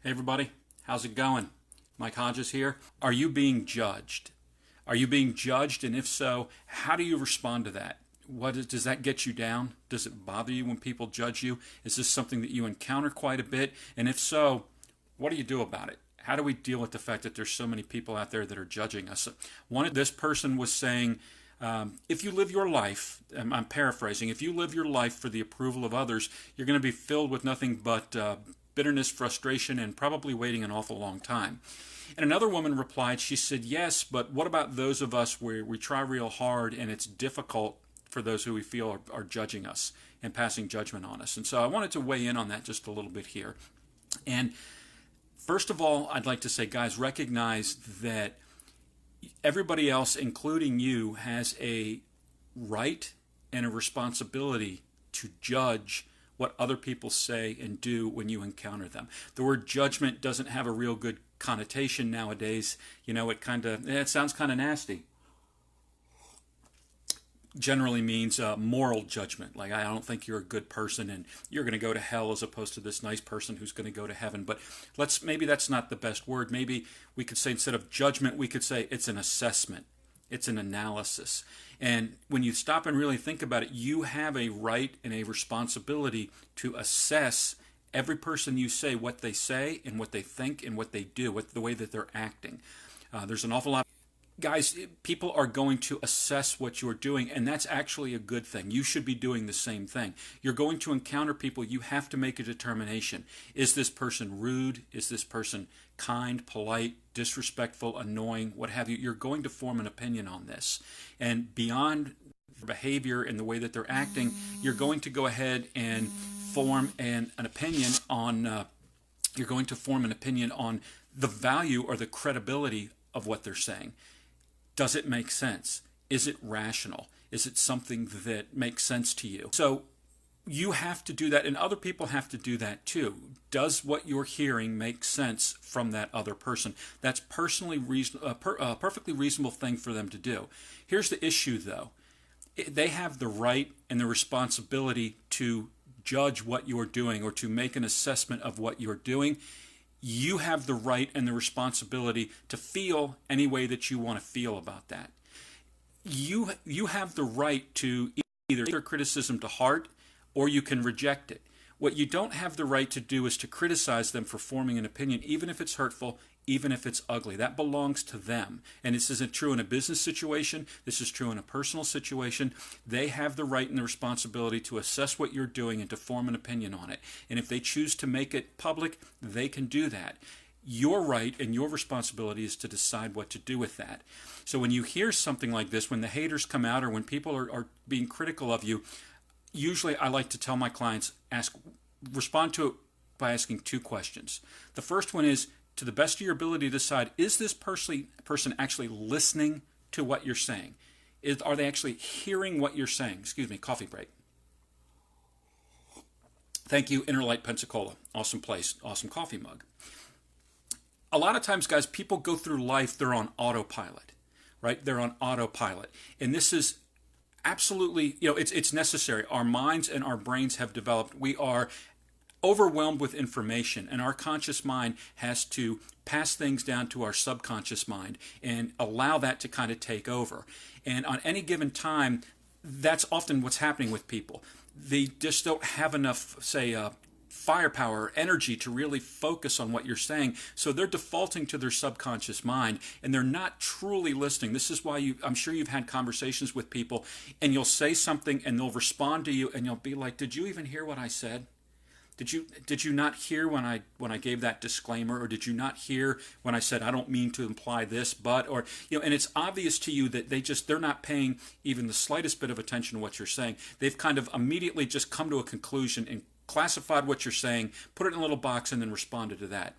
Hey everybody, how's it going? Mike Hodges here. Are you being judged? Are you being judged, and if so, how do you respond to that? Does that get you down? Does it bother you when people judge you? Is this something that you encounter quite a bit? And if so, what do you do about it? How do we deal with the fact that there's so many people out there that are judging us? This person was saying, if you live your life, I'm paraphrasing, if you live your life for the approval of others, you're going to be filled with nothing but bitterness, frustration, and probably waiting an awful long time. And another woman replied, she said, yes, but what about those of us where we try real hard and it's difficult for those who we feel are judging us and passing judgment on us? And so I wanted to weigh in on that just a little bit here. And first of all, I'd like to say, guys, recognize that everybody else, including you, has a right and a responsibility to judge what other people say and do when you encounter them. The word judgment doesn't have a real good connotation nowadays. You know, it sounds kind of nasty. Generally means moral judgment. Like, I don't think you're a good person and you're going to go to hell, as opposed to this nice person who's going to go to heaven. But maybe that's not the best word. Maybe we could say, instead of judgment, we could say it's an assessment. It's an analysis. And when you stop and really think about it, you have a right and a responsibility to assess every person you say, what they say and what they think and what they do, the way that they're acting. There's an awful lot. Guys, people are going to assess what you're doing, and that's actually a good thing. You should be doing the same thing. You're going to encounter people. You have to make a determination. Is this person rude? Is this person kind, polite, disrespectful, annoying, what have you? You're going to form an opinion on this. And beyond their behavior and the way that they're acting, you're going to go ahead and form an opinion on you're going to form an opinion on the value or the credibility of what they're saying. Does it make sense? Is it rational? Is it something that makes sense to you? So you have to do that, and other people have to do that too. Does what you're hearing make sense from that other person? That's perfectly reasonable thing for them to do. Here's the issue, though. They have the right and the responsibility to judge what you're doing or to make an assessment of what you're doing. You have the right and the responsibility to feel any way that you want to feel about that. You have the right to either take their criticism to heart, or you can reject it. What you don't have the right to do is to criticize them for forming an opinion, even if it's hurtful, even if it's ugly. That belongs to them. And this isn't true in a business situation. This is true in a personal situation. They have the right and the responsibility to assess what you're doing and to form an opinion on it. And if they choose to make it public, they can do that. Your right and your responsibility is to decide what to do with that. So when you hear something like this, when the haters come out or when people are being critical of you, usually I like to tell my clients, respond to it by asking two questions. The first one is, to the best of your ability, to decide, is this person actually listening to what you're saying? Are they actually hearing what you're saying? Excuse me, coffee break. Thank you, Interlight Pensacola. Awesome place, awesome coffee mug. A lot of times, guys, people go through life, they're on autopilot, right? They're on autopilot. And this is absolutely, it's necessary. Our minds and our brains have developed. We are overwhelmed with information, and our conscious mind has to pass things down to our subconscious mind and allow that to kind of take over. And on any given time, that's often what's happening with people. They just don't have enough, say, firepower or energy to really focus on what you're saying, so they're defaulting to their subconscious mind, and they're not truly listening. This is why I'm sure you've had conversations with people, and you'll say something, and they'll respond to you, and you'll be like, did you even hear what I said? Did you not hear when I gave that disclaimer, or did you not hear when I said I don't mean to imply this, but, or, and it's obvious to you that they're not paying even the slightest bit of attention to what you're saying. They've kind of immediately just come to a conclusion and classified what you're saying, put it in a little box, and then responded to that.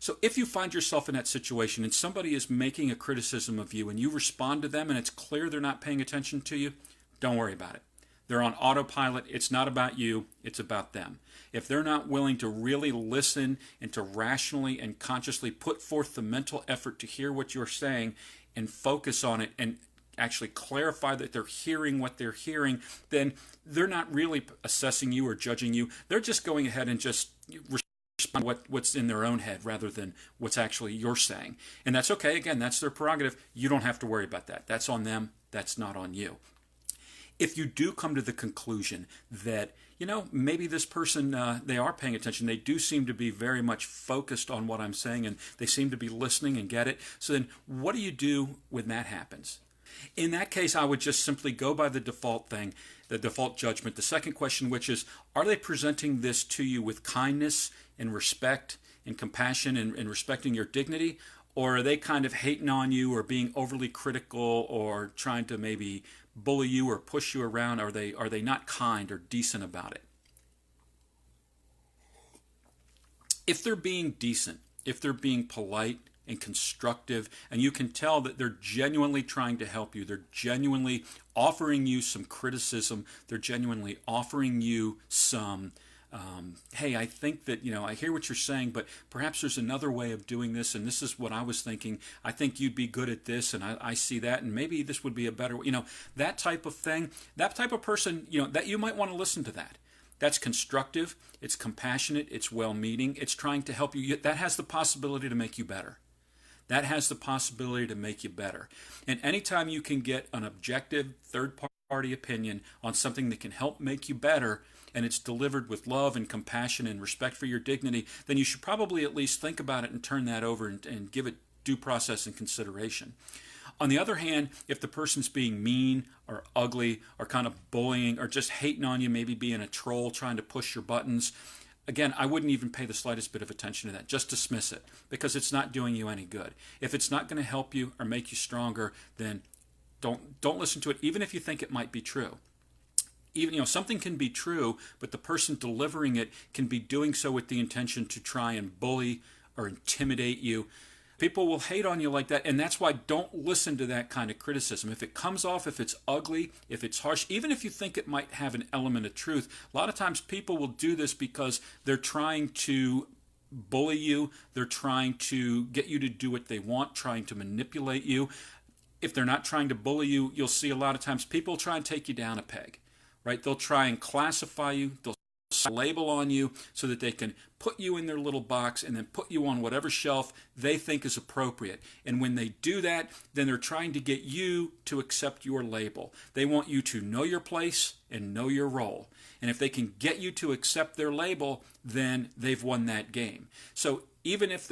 So if you find yourself in that situation and somebody is making a criticism of you and you respond to them and it's clear they're not paying attention to you, don't worry about it. They're on autopilot. It's not about you. It's about them. If they're not willing to really listen and to rationally and consciously put forth the mental effort to hear what you're saying and focus on it and actually clarify that they're hearing what they're hearing, then they're not really assessing you or judging you. They're just going ahead and just what's in their own head rather than what's actually you're saying. And that's okay. Again, that's their prerogative. You don't have to worry about that. That's on them. That's not on you. If you do come to the conclusion that, maybe this person, they are paying attention, they do seem to be very much focused on what I'm saying, and they seem to be listening and get it. So then what do you do when that happens? In that case, I would just simply go by the default thing, the default judgment. The second question, which is, are they presenting this to you with kindness and respect and compassion and respecting your dignity? Or are they kind of hating on you or being overly critical or trying to maybe bully you or push you around? Are they not kind or decent about it? If they're being decent, if they're being polite and constructive, and you can tell that they're genuinely trying to help you, they're genuinely offering you some criticism, they're genuinely offering you some hey, I think that, I hear what you're saying, but perhaps there's another way of doing this, and this is what I was thinking. I think you'd be good at this, and I see that, and maybe this would be a better way. That type of thing, that type of person, that you might want to listen to that. That's constructive, it's compassionate, it's well-meaning, it's trying to help you. That has the possibility to make you better. That has the possibility to make you better. And anytime you can get an objective, third-party opinion on something that can help make you better, and it's delivered with love and compassion and respect for your dignity, then you should probably at least think about it and turn that over and give it due process and consideration. On the other hand, if the person's being mean or ugly or kind of bullying or just hating on you, maybe being a troll, trying to push your buttons, again, I wouldn't even pay the slightest bit of attention to that. Just dismiss it, because it's not doing you any good. If it's not going to help you or make you stronger, then don't listen to it, even if you think it might be true. Even, something can be true, but the person delivering it can be doing so with the intention to try and bully or intimidate you. People will hate on you like that, and that's why don't listen to that kind of criticism. If it comes off, if it's ugly, if it's harsh, even if you think it might have an element of truth, a lot of times people will do this because they're trying to bully you, they're trying to get you to do what they want, trying to manipulate you. If they're not trying to bully you, you'll see a lot of times people try and take you down a peg. Right? They'll try and classify you, they'll label on you so that they can put you in their little box and then put you on whatever shelf they think is appropriate. And when they do that, then they're trying to get you to accept your label. They want you to know your place and know your role. And if they can get you to accept their label, then they've won that game. So even if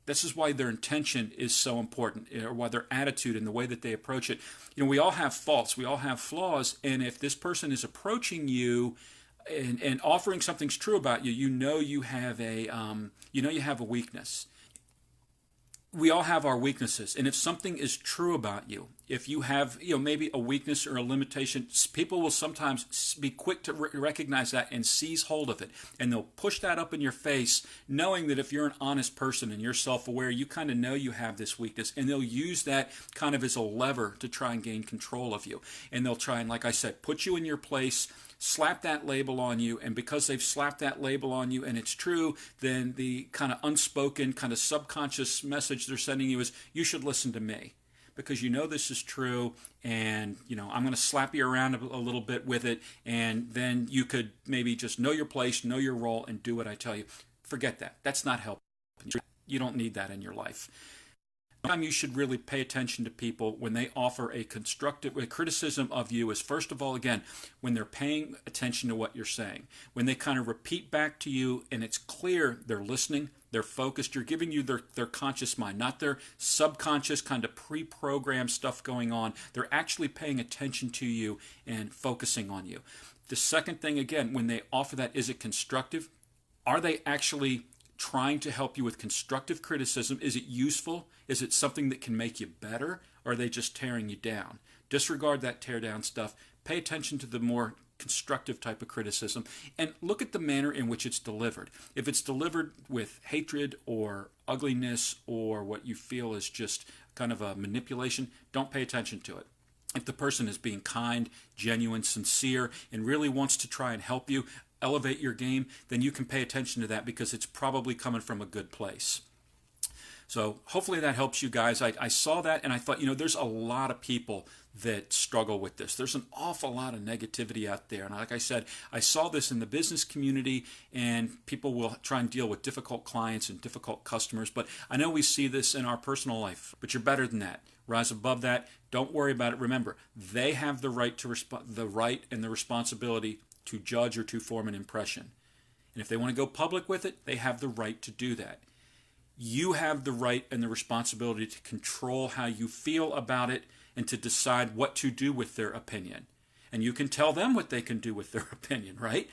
this is why their intention is so important, or why their attitude and the way that they approach it. We all have faults, we all have flaws, and if this person is approaching you and offering something's true about you, you have a weakness. We all have our weaknesses, and if something is true about you, if you have maybe a weakness or a limitation, people will sometimes be quick to recognize that and seize hold of it, and they'll push that up in your face, knowing that if you're an honest person and you're self-aware, you kind of know you have this weakness, and they'll use that kind of as a lever to try and gain control of you. And they'll try and, like I said, put you in your place, slap that label on you, and because they've slapped that label on you and it's true, then the kind of unspoken, kind of subconscious message they're sending you is, you should listen to me, because this is true, and I'm going to slap you around a little bit with it, and then you could maybe just know your place, know your role, and do what I tell you. Forget that. That's not helping. You don't need that in your life. You should really pay attention to people when they offer a constructive criticism of you is, first of all, again, when they're paying attention to what you're saying. When they kind of repeat back to you and it's clear they're listening, they're focused, you're giving you their conscious mind, not their subconscious kind of pre-programmed stuff going on. They're actually paying attention to you and focusing on you. The second thing, again, when they offer that, is it constructive? Are they actually trying to help you with constructive criticism? Is it useful? Is it something that can make you better? Or are they just tearing you down? Disregard that tear down stuff. Pay attention to the more constructive type of criticism and look at the manner in which it's delivered. If it's delivered with hatred or ugliness or what you feel is just kind of a manipulation, don't pay attention to it. If the person is being kind, genuine, sincere, and really wants to try and help you elevate your game, then you can pay attention to that because it's probably coming from a good place. So hopefully that helps you guys. I saw that and I thought, there's a lot of people that struggle with this. There's an awful lot of negativity out there. And like I said, I saw this in the business community, and people will try and deal with difficult clients and difficult customers. But I know we see this in our personal life, but you're better than that. Rise above that. Don't worry about it. Remember, they have the right and the responsibility to judge or to form an impression. And if they want to go public with it, they have the right to do that. You have the right and the responsibility to control how you feel about it and to decide what to do with their opinion. And you can tell them what they can do with their opinion, right?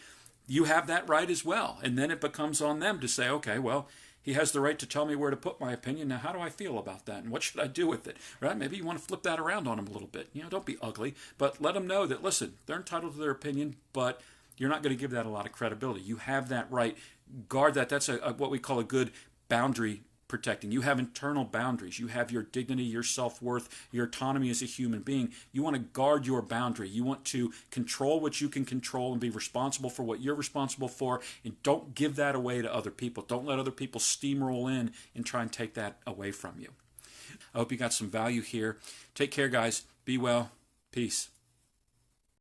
You have that right as well. And then it becomes on them to say, okay, well, he has the right to tell me where to put my opinion. Now, how do I feel about that? And what should I do with it? Right? Maybe you want to flip that around on them a little bit. Don't be ugly, but let them know that, listen, they're entitled to their opinion, but you're not going to give that a lot of credibility. You have that right. Guard that. That's what we call a good boundary protecting. You have internal boundaries. You have your dignity, your self-worth, your autonomy as a human being. You want to guard your boundary. You want to control what you can control and be responsible for what you're responsible for, and don't give that away to other people. Don't let other people steamroll in and try and take that away from you. I hope you got some value here. Take care, guys. Be well. Peace.